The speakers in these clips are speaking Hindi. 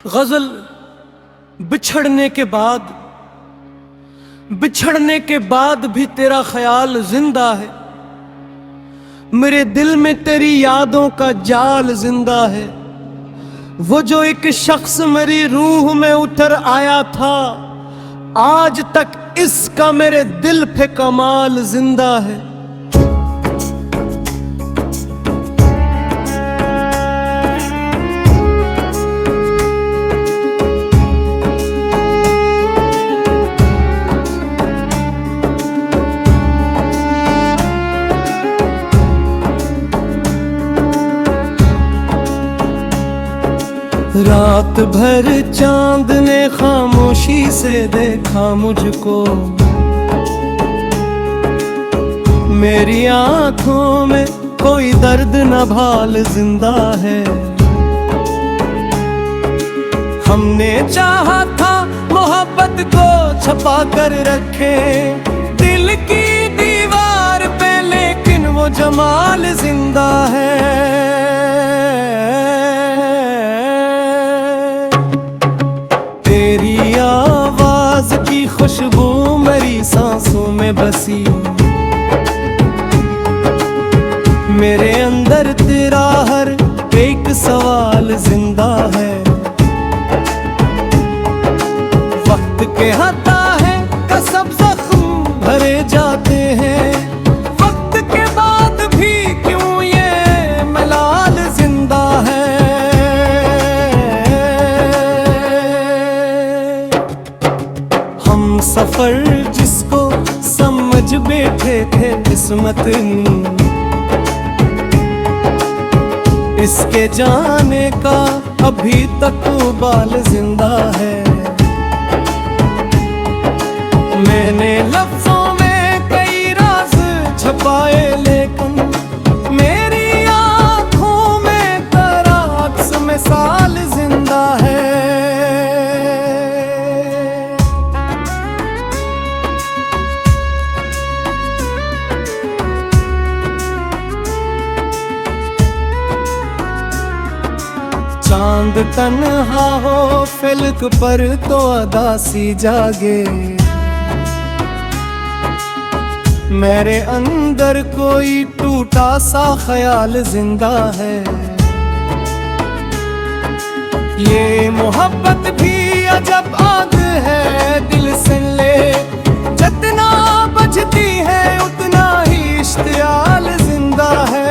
गजल बिछड़ने के बाद भी तेरा ख्याल जिंदा है। मेरे दिल में तेरी यादों का जाल जिंदा है। वो जो एक शख्स मेरी रूह में उतर आया था, आज तक इसका मेरे दिल पे कमाल जिंदा है। रात भर चांद ने खामोशी से देखा मुझको, मेरी आंखों में कोई दर्द न भाल जिंदा है। हमने चाहा था मोहब्बत को छुपा कर रखे दिल की दीवार पे, लेकिन वो जमाल जिंदा है। तेरी आवाज की खुशबू मेरी सांसों में बसी, मेरे अंदर तेरा हर एक सवाल जिंदा है। वक्त के हता है कसब जख्म भरे जाते हैं, वक्त के बाद भी क्यों ये मलाल जिंदा है। सफर जिसको समझ बैठे थे किस्मत, इसके जाने का अभी तक बाल जिंदा है। मैंने लफ्जों में कई राज छुपाए, लेकिन मेरी आंखों में तेरा अक्स मिसाल जिंदा है। चांद तन्हा हो फिल्क पर तो अदासी जागे, मेरे अंदर कोई टूटा सा ख्याल जिंदा है। ये मोहब्बत भी अजब आग है, दिल से ले जितना बजती है उतना ही इश्तियाल जिंदा है।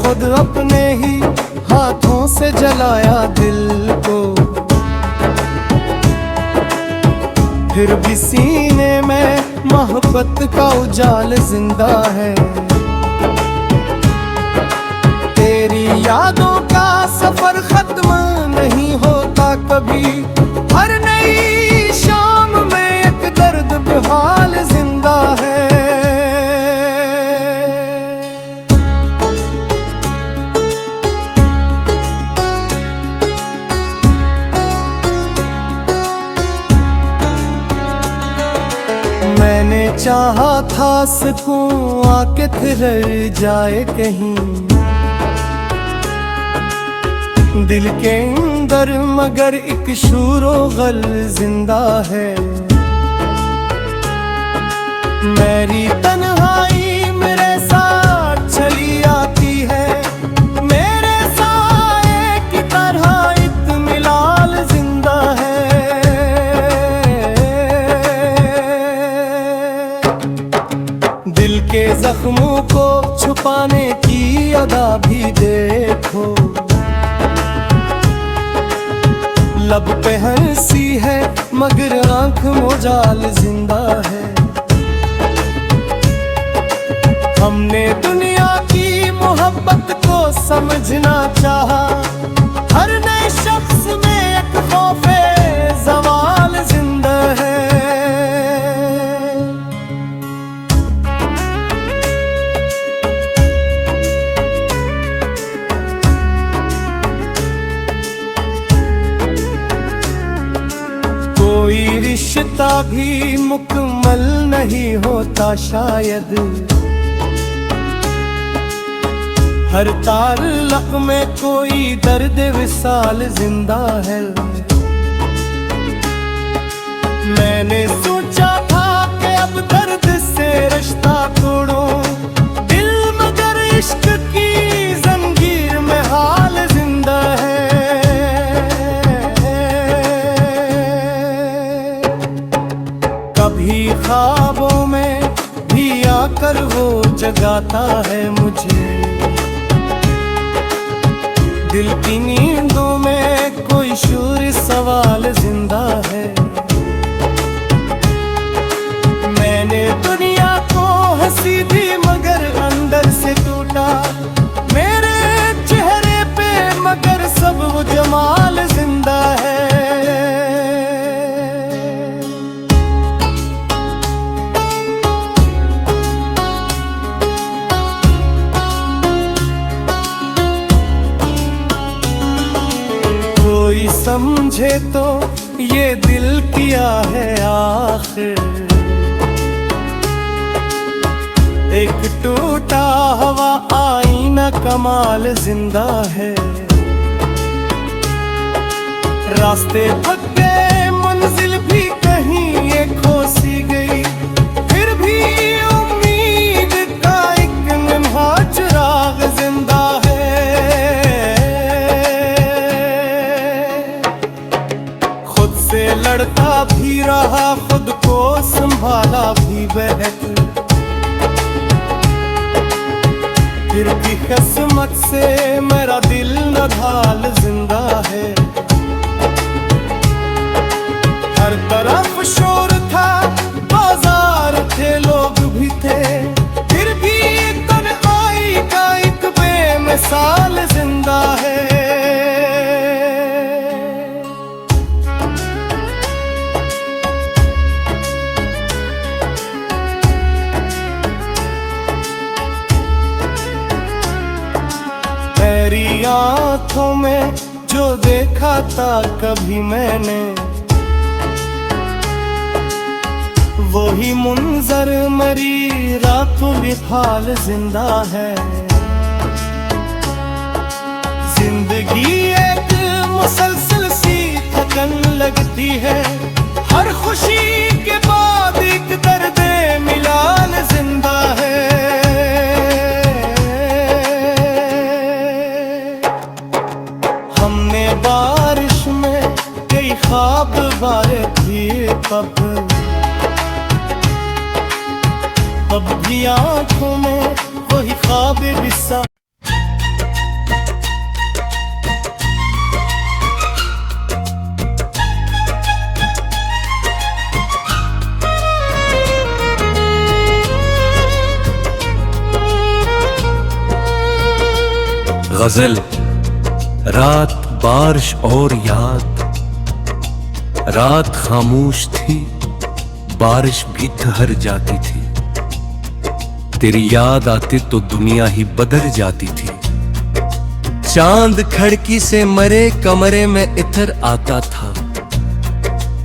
खुद अपने ही हाथों से जलाया दिल को, फिर भी सीने में मोहब्बत का उजाल जिंदा है। तेरी यादों का सफर खत्म नहीं होता कभी, हर नई शाम में एक दर्द बेहाल जिंदा है। मैंने चाहा था सुकून आके ठहर जाए कहीं दिल के अंदर, मगर एक शूरो गल जिंदा है। मेरी तन्हाई मेरे साथ चली आती है, मेरे साए की तरह इत्मिलाल जिंदा है। दिल के जख्मों को छुपाने की अदा भी देखो, लब पे हंसी है मगर आंख मोजाल जिंदा है। हमने दुनिया की मोहब्बत को समझना चाहा, हर नए शख्स में एक खौफे ज़वाल जिंदा है। कोई रिश्ता भी मुकम्मल नहीं होता शायद, हर तार लक में कोई दर्द विसाल जिंदा है। मैंने सोचा था कि अब दर्द से रिश्ता तोड़ो दिल, मगर इश्क की जंजीर में हाल जिंदा है। कभी ख्वाबों में भी आकर वो जगाता है मुझे, दिल की नींदों में कोई शूर सवाल जिंदा है। मैंने दुनिया को हंसी दी मगर अंदर से टूटा, मेरे चेहरे पे मगर सब वो जमाल जिंदा है। कोई समझे तो ये दिल किया है आखिर, एक टूटा हुआ आईना कमाल जिंदा है। रास्ते थक गए मंजिल भी कहीं ये खो सी गई, फिर भी उम्मीद का एक नन्हा चिराग जिंदा है। खुद से लड़ता भी रहा, खुद को संभाला भी बेहतर, फिर भी किस्मत से मेरा दिल नधाल जिंदा है। हर तरफ शोर था, बाजार थे, लोग भी थे, फिर भी तन्हाई का एक बेमिसाल जिंदा है। तेरी आँखों में जो देखा था कभी मैंने, वही मुंजर मरी रातों बेहाल जिंदा है। जिंदगी एक मुसलसल सी थकन लगती है, हर खुशी के बाद एक दर्द मिलाल जिंदा है। हमने बारिश में कई ख्वाब बारे थे तब भी आंखों में वही ख्वाब बिसा। गजल, रात बारिश और याद, रात खामोश थी, बारिश भी ठहर जाती थी। तेरी याद आती तो दुनिया ही बदल जाती थी। चांद खिड़की से मरे कमरे में इतर आता था,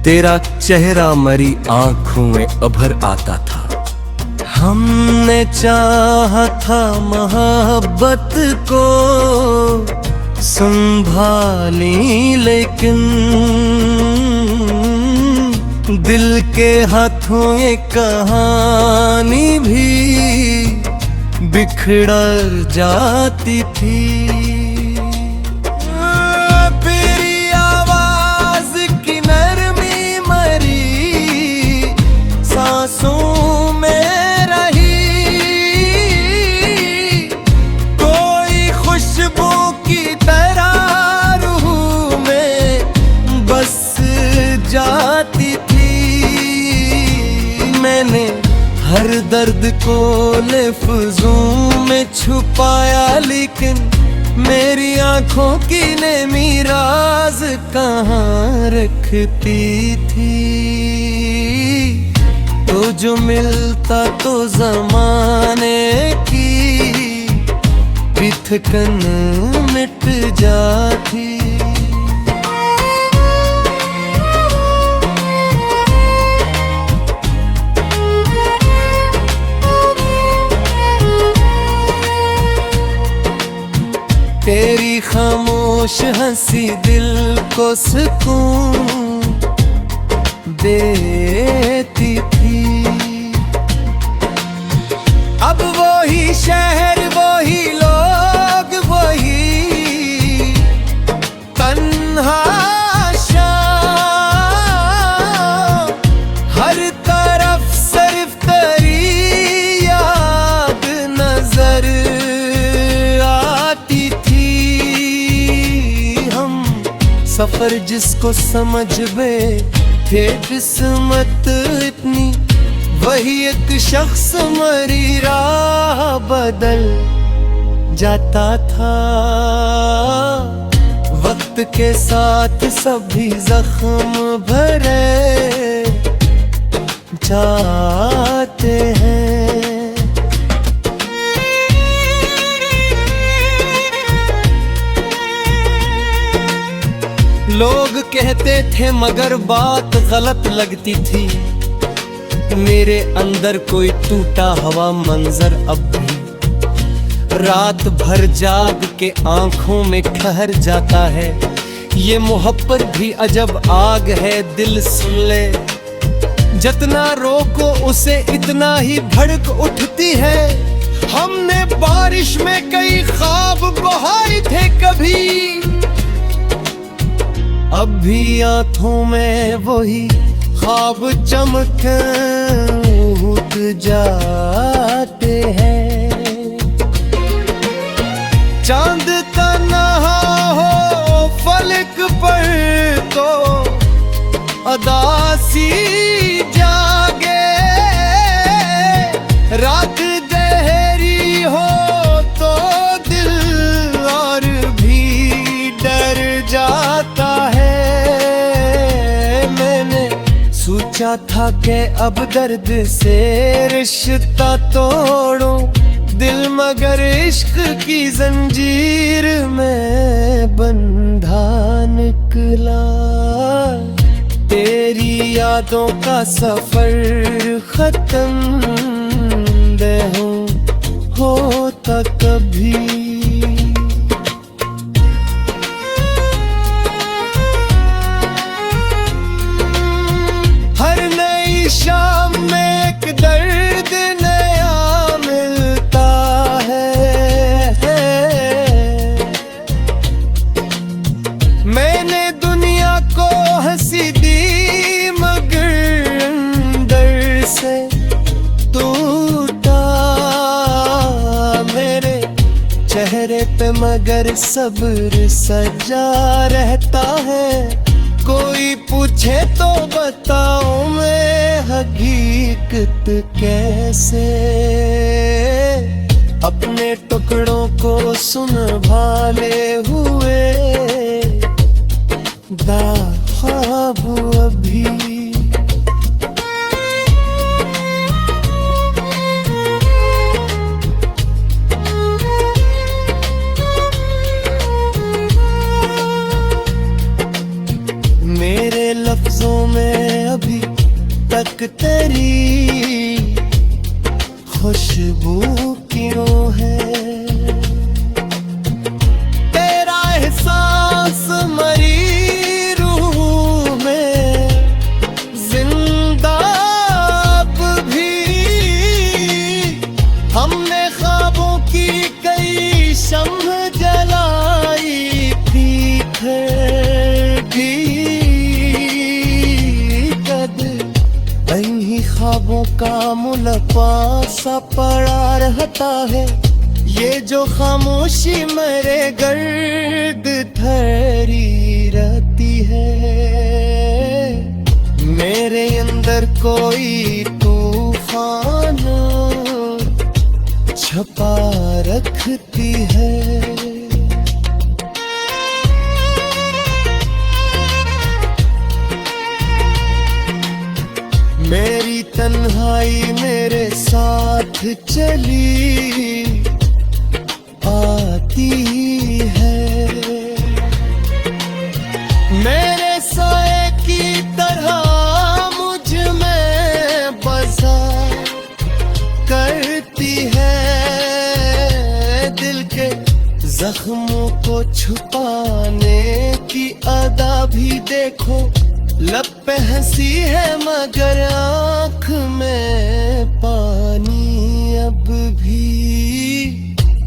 तेरा चेहरा मरी आंखों में अभर आता था। हमने चाहा था मोहब्बत को संभाली, लेकिन दिल के हाथों ये कहानी भी बिखर जाती थी। तेरी आवाज की नरमी मरी सांसों में रही, कोई खुशबू की तरह रूह में बस जाती थी। मैंने हर दर्द को लफ्जों में छुपाया, लेकिन मेरी आंखों की नेमी राज कहाँ रखती थी। तो जो मिलता तो जमाने की भी थकन मिट जाती। तेरी खामोश हंसी दिल को सुकून देती थी। अब वही शहर, वही लोग, वही तन्हा शाम, हर तरफ सिर्फ तेरी याद नजर आती थी। हम सफर जिसको समझ में थे किस्मत इतनी, वही एक शख्स मरी राह बदल जाता था। वक्त के साथ सभी जख्म भरे जाते हैं। लोग कहते थे मगर बात गलत लगती थी। मेरे अंदर कोई टूटा हुआ मंजर अब भी रात भर जाग के आंखों में ठहर जाता है। ये मोहब्बत भी अजब आग है, दिल सुन ले, जितना रोको उसे इतना ही भड़क उठती है। हमने बारिश में कई ख्वाब बहाए थे कभी, अब भी आंखों में वही ख्वाब चमके उठ जाते हैं। चांद तन्हा हो फलक पर तो अदासी जागे, रात गहरी हो तो दिल और भी डर जाता है। सोचा था कि अब दर्द से रिश्ता तोड़ूं दिल, मगर इश्क की जंजीर में बंधा निकला। तेरी यादों का सफर खत्म न होता कभी। शाम में एक दर्द नया मिलता है। मैंने दुनिया को हंसी दी मगर अंदर से टूटा। मेरे चेहरे पे मगर सब्र सजा रहता है। कोई पूछे तो बताओ मैं हकीकत कैसे, अपने टुकड़ों को संभाले हुए ख्वाब अभी। मेरे लफ्जों में अभी तक तेरी खुशबू क्यों है? तेरा एहसास मरी रूह में जिंदा अब भी। हमने ख्वाबों की कई शम्ह जलाई थी, ख्वाबों का मुलपा सा पड़ा रहता है। ये जो खामोशी मेरे गर्द ठहरी रहती है। मेरे अंदर कोई तूफान छपा रखती है। मेरी तन्हाई मेरे साथ चली आती है। मेरे साए की तरह मुझ में बसा करती है। दिल के जख्मों को छुपाने की अदा भी देखो, लब पे हंसी है मगर आंख में पानी अब भी।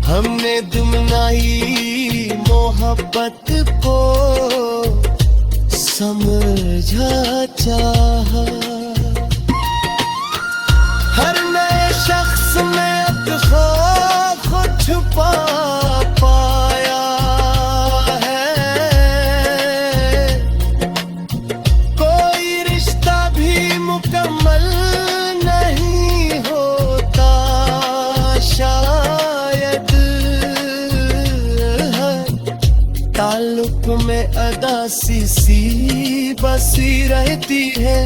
हमने दुमनाई मोहब्बत को समझा चाहा, हर नए शख्स में अब खौफ छुपा पाया है। कोई रिश्ता भी मुकम्मल नहीं होता शायद है, ताल्लुक में अदासी सी बसी रहती है,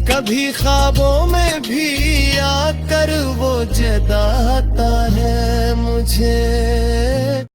कभी ख्वाबों में भी आकर वो जगाता है मुझे।